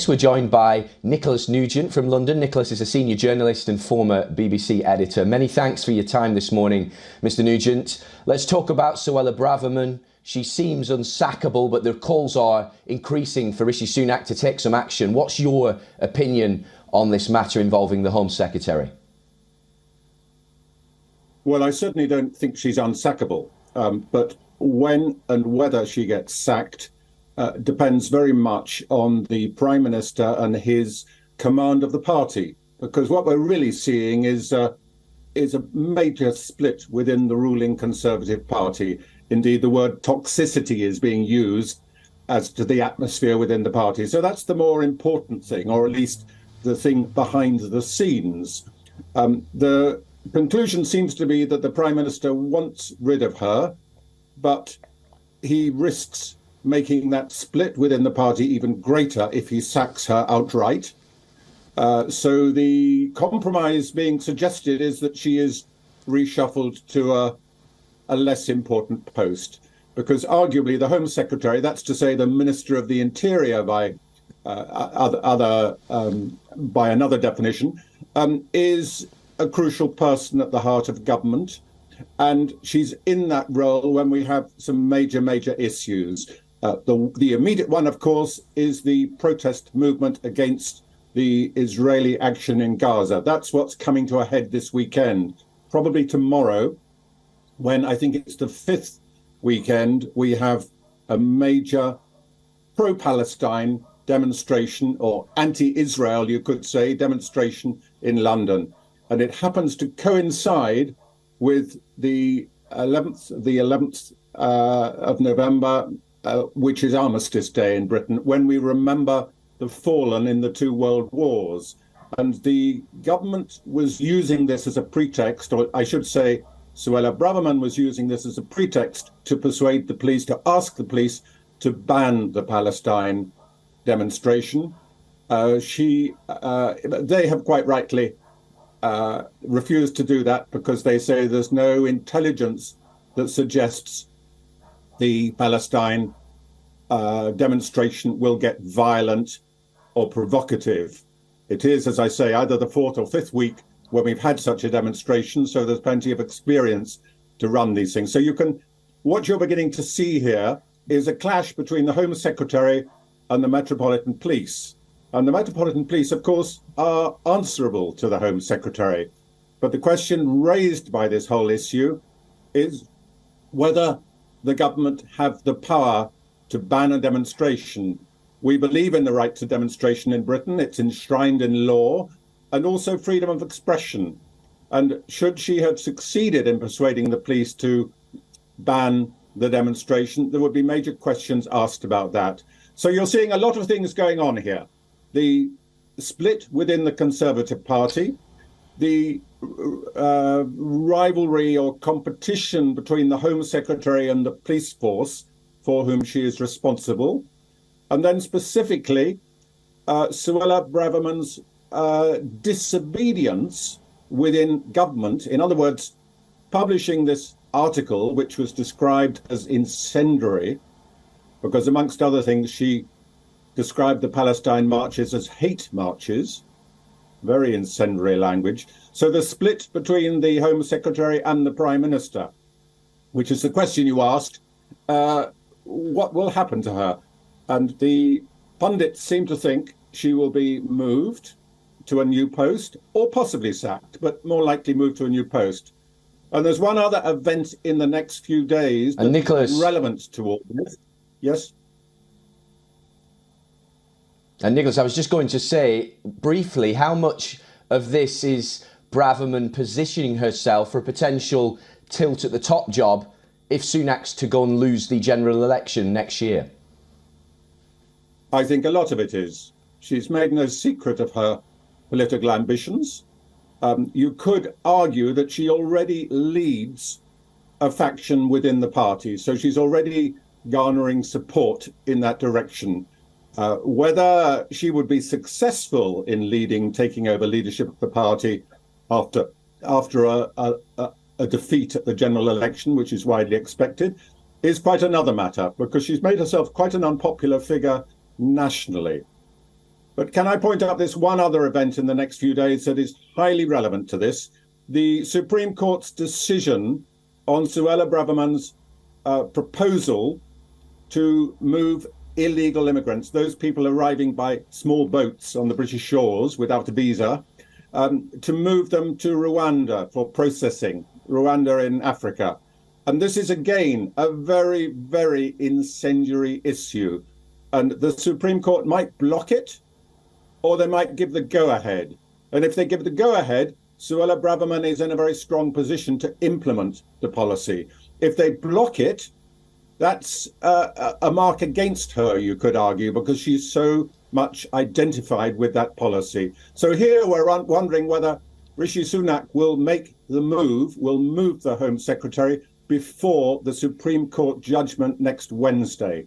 We're joined by Nicholas Nugent from London. Nicholas is a senior journalist and former BBC editor. Many thanks for your time this morning, Mr. Nugent. Let's talk about Suella Braverman. She seems unsackable, but the calls are increasing for Rishi Sunak to take some action. What's your opinion on this matter involving the Home Secretary? Well, I certainly don't think she's unsackable, but when and whether she gets sacked depends very much on the Prime Minister and his command of the party, because what we're really seeing is a major split within the ruling Conservative Party. Indeed, the word toxicity is being used as to the atmosphere within the party. So that's the more important thing, or at least the thing behind the scenes. The conclusion seems to be that the Prime Minister wants rid of her, but he risks making that split within the party even greater if he sacks her outright. So the compromise being suggested is that she is reshuffled to a less important post, because arguably the Home Secretary, that's to say the Minister of the Interior by another definition, is a crucial person at the heart of government. And she's in that role when we have some major issues. The immediate one, of course, is the protest movement against the Israeli action in Gaza. That's what's coming to a head this weekend, probably tomorrow, when I think it's the fifth weekend, we have a major pro-Palestine demonstration, or anti-Israel, you could say, demonstration in London. And it happens to coincide with the 11th of November, which is Armistice Day in Britain, when we remember the fallen in the two world wars. And the government was using this as a pretext, or I should say, Suella Braverman was using this as a pretext to persuade the police, to ask the police to ban the Palestine demonstration. They have quite rightly refused to do that because they say there's no intelligence that suggests the Palestine demonstration will get violent or provocative. It is, as I say, either the fourth or fifth week when we've had such a demonstration, so there's plenty of experience to run these things. So what you're beginning to see here is a clash between the Home Secretary and the Metropolitan Police. And the Metropolitan Police, of course, are answerable to the Home Secretary. But the question raised by this whole issue is whether the government have the power to ban a demonstration. We believe in the right to demonstration in Britain. It's enshrined in law, and also freedom of expression. And should she have succeeded in persuading the police to ban the demonstration, there would be major questions asked about that. So you're seeing a lot of things going on here. The split within the Conservative Party, the rivalry or competition between the Home Secretary and the police force for whom she is responsible, and then specifically Suella Braverman's disobedience within government. In other words, publishing this article, which was described as incendiary, because amongst other things, she described the Palestine marches as hate marches, very incendiary language. So the split between the Home Secretary and the Prime Minister, which is the question you asked, what will happen to her? And the pundits seem to think she will be moved to a new post, or possibly sacked, but more likely moved to a new post. And there's one other event in the next few days that's relevant to all this. Yes? And Nicholas, I was just going to say briefly, how much of this is Braverman positioning herself for a potential tilt at the top job if Sunak's to go and lose the general election next year? I think a lot of it is. She's made no secret of her political ambitions. You could argue that she already leads a faction within the party, so she's already garnering support in that direction. Whether she would be successful in taking over leadership of the party after a defeat at the general election, which is widely expected, is quite another matter, because she's made herself quite an unpopular figure nationally. But can I point out this one other event in the next few days that is highly relevant to this? The Supreme Court's decision on Suella Braverman's proposal to move illegal immigrants, those people arriving by small boats on the British shores without a visa, to move them to Rwanda for processing, Rwanda in Africa. And this is, again, a very, very incendiary issue. And the Supreme Court might block it, or they might give the go-ahead. And if they give the go-ahead, Suella Braverman is in a very strong position to implement the policy. If they block it, that's a mark against her, you could argue, because she's so much identified with that policy. So here we're wondering whether Rishi Sunak will make the move, will move the Home Secretary before the Supreme Court judgment next Wednesday.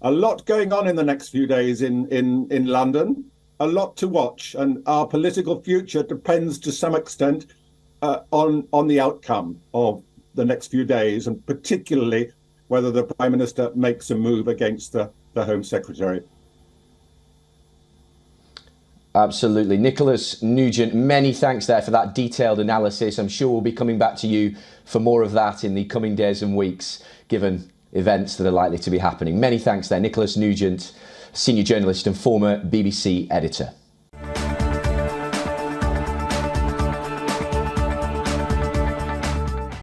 A lot going on in the next few days in London, a lot to watch, and our political future depends to some extent on the outcome of the next few days, and particularly whether the Prime Minister makes a move against the Home Secretary. Absolutely. Nicholas Nugent, many thanks there for that detailed analysis. I'm sure we'll be coming back to you for more of that in the coming days and weeks, given events that are likely to be happening. Many thanks there. Nicholas Nugent, senior journalist and former BBC editor.